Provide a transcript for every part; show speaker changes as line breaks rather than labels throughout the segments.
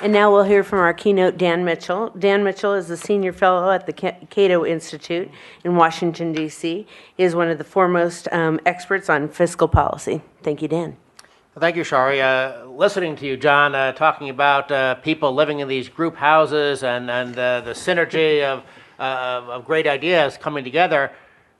And now we'll hear from our keynote, Dan Mitchell. Dan Mitchell is a senior fellow at the Cato Institute in Washington, D.C. He is one of the foremost experts on fiscal policy. Thank you, Dan.
Thank you, Shari. Listening to you, John, talking about people living in these group houses and the synergy of great ideas coming together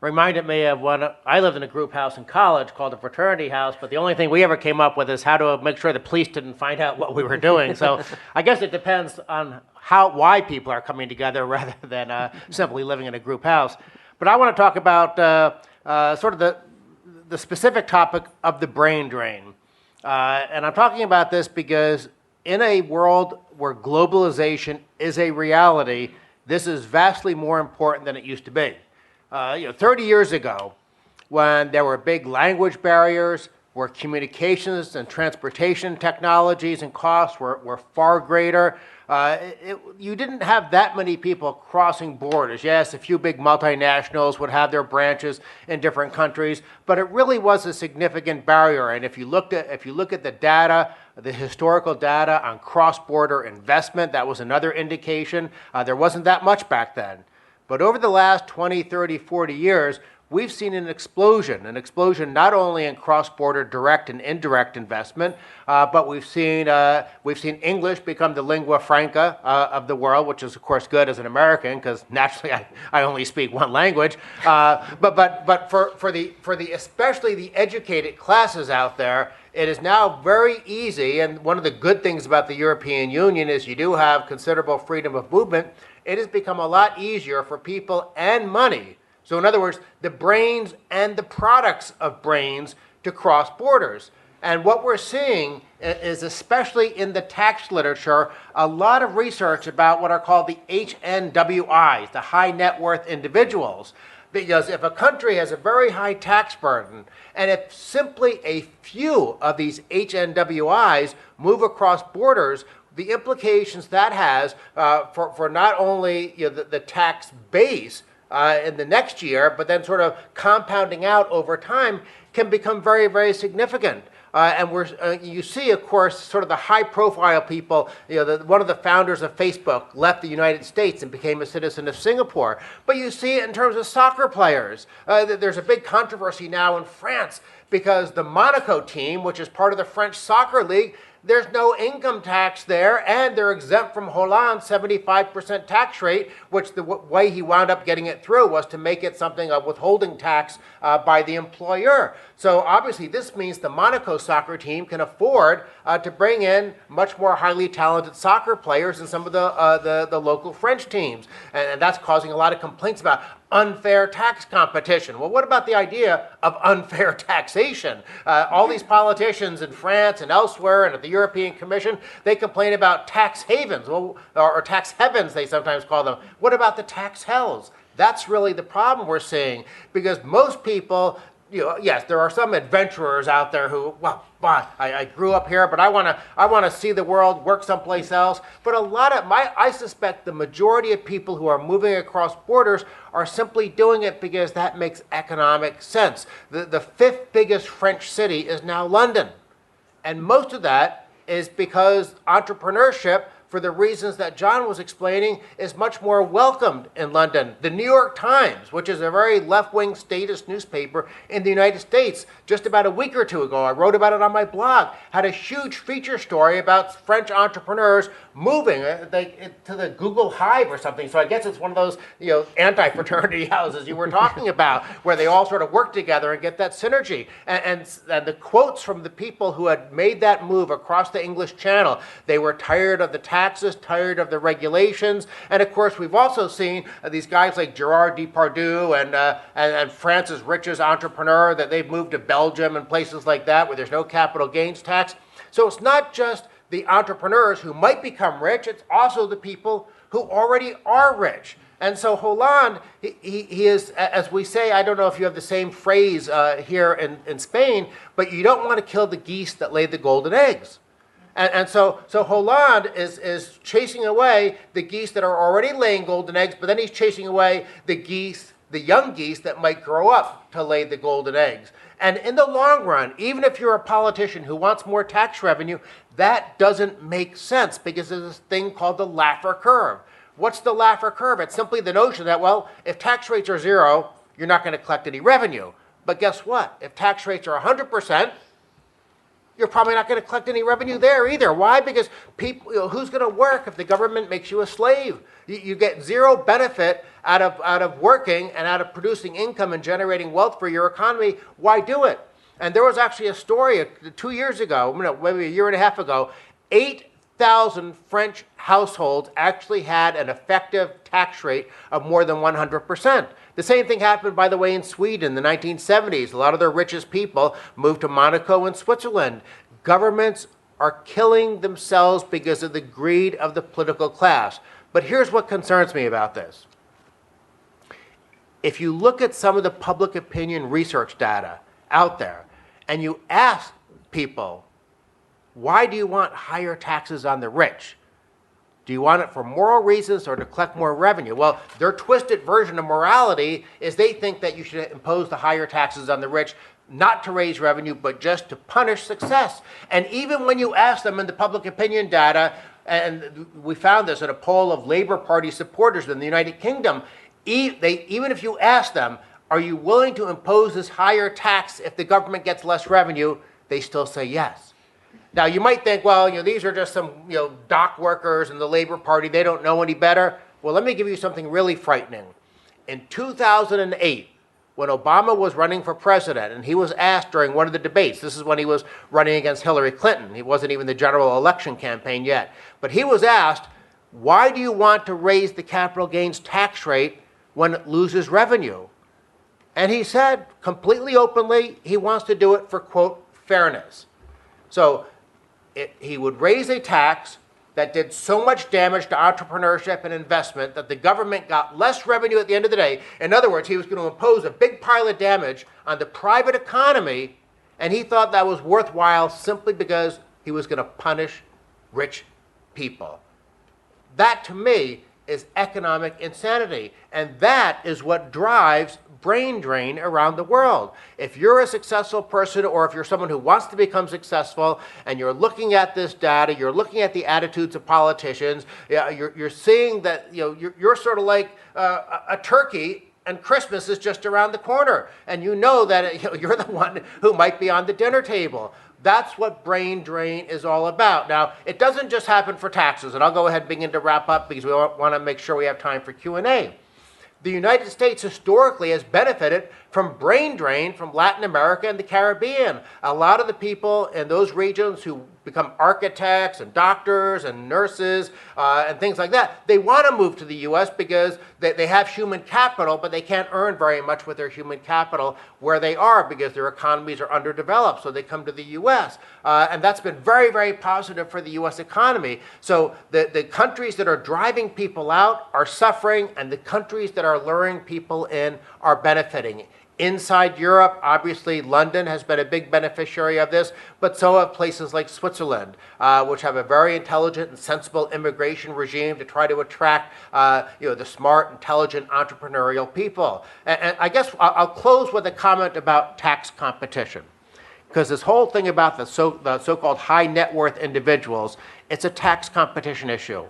reminded me of when I lived in a group house in college called a fraternity house, but the only thing we ever came up with is how to make sure the police didn't find out what we were doing. So I guess it depends on why people are coming together rather than simply living in a group house. But I want to talk about sort of the specific topic of the brain drain. And I'm talking about this because in a world where globalization is a reality, this is vastly more important than it used to be. 30 years ago, when there were big language barriers, where communications and transportation technologies and costs were far greater, you didn't have that many people crossing borders. Yes, a few big multinationals would have their branches in different countries, but it really was a significant barrier. And if you look at the data, the historical data on cross-border investment, that was another indication. There wasn't that much back then. But over the last 20, 30, 40 years, we've seen an explosion not only in cross-border direct and indirect investment, but we've seen English become the lingua franca of the world, which is of course good as an American because naturally I only speak one language. But for the especially the educated classes out there, it is now very easy, and one of the good things about the European Union is you do have considerable freedom of movement. It has become a lot easier for people and money. So in other words, the brains and the products of brains to cross borders. And what we're seeing is, especially in the tax literature, a lot of research about what are called the HNWIs, the high net worth individuals. Because if a country has a very high tax burden, and if simply a few of these HNWIs move across borders, the implications that has for not only the tax base in the next year, but then sort of compounding out over time can become very, very significant. And you see, of course, sort of the high-profile people. One of the founders of Facebook left the United States and became a citizen of Singapore. But you see it in terms of soccer players. There's a big controversy now in France because the Monaco team, which is part of the French Soccer League, there's no income tax there, and they're exempt from Hollande's 75% tax rate, which the way he wound up getting it through was to make it something of withholding tax by the employer. So obviously this means the Monaco soccer team can afford to bring in much more highly talented soccer players than some of the local French teams. And that's causing a lot of complaints about unfair tax competition. Well, what about the idea of unfair taxation? All these politicians in France and elsewhere and at the European Commission, they complain about tax havens, or tax heavens, they sometimes call them. What about the tax hells? That's really the problem we're seeing, because most people, yes, there are some adventurers out there who, I grew up here, but I want to see the world, work someplace else. But I suspect the majority of people who are moving across borders are simply doing it because that makes economic sense. The fifth biggest French city is now London. And most of that is because entrepreneurship, for the reasons that John was explaining, is much more welcomed in London. The New York Times, which is a very left-wing statist newspaper in the United States, just about a week or two ago, I wrote about it on my blog, had a huge feature story about French entrepreneurs moving to the Google Hive or something. So I guess it's one of those anti-fraternity houses you were talking about, where they all sort of work together and get that synergy. And the quotes from the people who had made that move across the English Channel, they were tired of the taxes, tired of the regulations. And of course, we've also seen these guys like Gerard Depardieu and France's richest entrepreneur, that they've moved to Belgium and places like that where there's no capital gains tax. So it's not just the entrepreneurs who might become rich, it's also the people who already are rich. And so Hollande, he is, as we say, I don't know if you have the same phrase here in Spain, but you don't want to kill the geese that lay the golden eggs. And so Hollande is chasing away the geese that are already laying golden eggs, but then he's chasing away the geese the young geese that might grow up to lay the golden eggs. And in the long run, even if you're a politician who wants more tax revenue, that doesn't make sense because there's this thing called the Laffer curve. What's the Laffer curve? It's simply the notion that, well, if tax rates are zero, you're not going to collect any revenue. But guess what? If tax rates are 100%, you're probably not going to collect any revenue there either. Why? Because people, who's going to work if the government makes you a slave? You get zero benefit out of working and out of producing income and generating wealth for your economy. Why do it? And there was actually a story 2 years ago, maybe a year and a half ago, 8,000 French households actually had an effective tax rate of more than 100%. The same thing happened, by the way, in Sweden in the 1970s. A lot of their richest people moved to Monaco and Switzerland. Governments are killing themselves because of the greed of the political class. But here's what concerns me about this. If you look at some of the public opinion research data out there, and you ask people, why do you want higher taxes on the rich? Do you want it for moral reasons or to collect more revenue? Well, their twisted version of morality is they think that you should impose the higher taxes on the rich, not to raise revenue, but just to punish success. And even when you ask them in the public opinion data, and we found this in a poll of Labour Party supporters in the United Kingdom, even if you ask them, are you willing to impose this higher tax if the government gets less revenue, they still say yes. Now, you might think, well, these are just some, dock workers in the Labour Party. They don't know any better. Well, let me give you something really frightening. In 2008, when Obama was running for president, and he was asked during one of the debates, this is when he was running against Hillary Clinton. He wasn't even the general election campaign yet. But he was asked, why do you want to raise the capital gains tax rate when it loses revenue? And he said, completely openly, he wants to do it for, quote, fairness. So he would raise a tax that did so much damage to entrepreneurship and investment that the government got less revenue at the end of the day. In other words, he was going to impose a big pile of damage on the private economy, and he thought that was worthwhile simply because he was going to punish rich people. That, to me, is economic insanity, and that is what drives brain drain around the world. If you're a successful person, or if you're someone who wants to become successful, and you're looking at this data, you're looking at the attitudes of politicians, you're seeing that you're sort of like a turkey, and Christmas is just around the corner, and you know that you're the one who might be on the dinner table. That's what brain drain is all about. Now, it doesn't just happen for taxes, and I'll go ahead and begin to wrap up because we want to make sure we have time for Q&A. The United States historically has benefited from brain drain from Latin America and the Caribbean. A lot of the people in those regions who become architects and doctors and nurses and things like that, they want to move to the U.S. because they have human capital, but they can't earn very much with their human capital where they are because their economies are underdeveloped, so they come to the U.S. And that's been very, very positive for the U.S. economy. So the countries that are driving people out are suffering, and the countries that are luring people in are benefiting. Inside Europe, obviously, London has been a big beneficiary of this, but so have places like Switzerland, which have a very intelligent and sensible immigration regime to try to attract the smart, intelligent, entrepreneurial people. And I guess I'll close with a comment about tax competition, because this whole thing about the so-called high net worth individuals, it's a tax competition issue.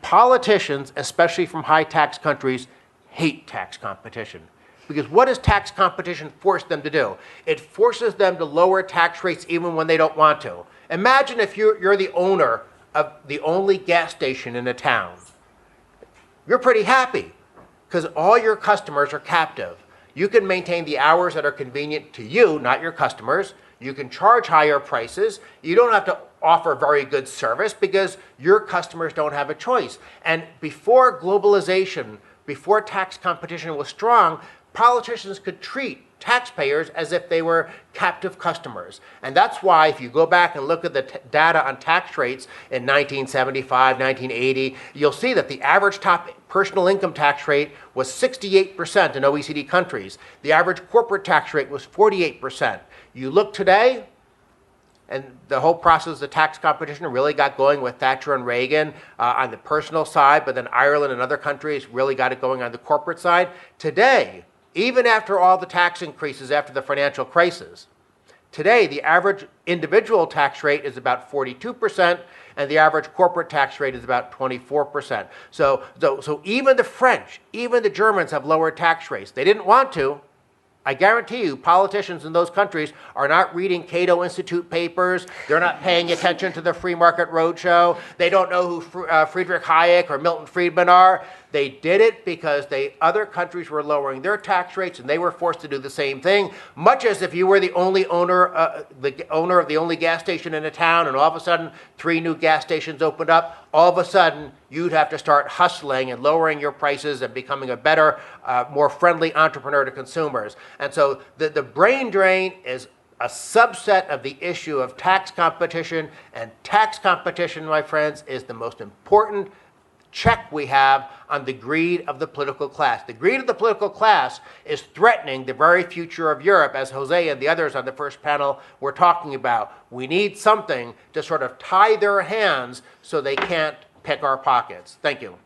Politicians, especially from high tax countries, hate tax competition. Because what does tax competition force them to do? It forces them to lower tax rates even when they don't want to. Imagine if you're the owner of the only gas station in a town. You're pretty happy because all your customers are captive. You can maintain the hours that are convenient to you, not your customers. You can charge higher prices. You don't have to offer very good service because your customers don't have a choice. And before globalization, before tax competition was strong, politicians could treat taxpayers as if they were captive customers. And that's why if you go back and look at the data on tax rates in 1975, 1980, you'll see that the average top personal income tax rate was 68% in OECD countries. The average corporate tax rate was 48%. You look today, and the whole process of tax competition really got going with Thatcher and Reagan on the personal side, but then Ireland and other countries really got it going on the corporate side. Today, even after all the tax increases after the financial crisis. Today, the average individual tax rate is about 42%, and the average corporate tax rate is about 24%. So even the French, even the Germans have lower tax rates. They didn't want to. I guarantee you, politicians in those countries are not reading Cato Institute papers. They're not paying attention to the Free Market Roadshow. They don't know who Friedrich Hayek or Milton Friedman are. They did it because other countries were lowering their tax rates, and they were forced to do the same thing. Much as if you were the only owner of the only gas station in a town, and all of a sudden 3 new gas stations opened up. All of a sudden, you'd have to start hustling and lowering your prices and becoming a better, more friendly entrepreneur to consumers. And so the brain drain is a subset of the issue of tax competition, and tax competition, my friends, is the most important check we have on the greed of the political class. The greed of the political class is threatening the very future of Europe, as Jose and the others on the first panel were talking about. We need something to sort of tie their hands so they can't pick our pockets. Thank you.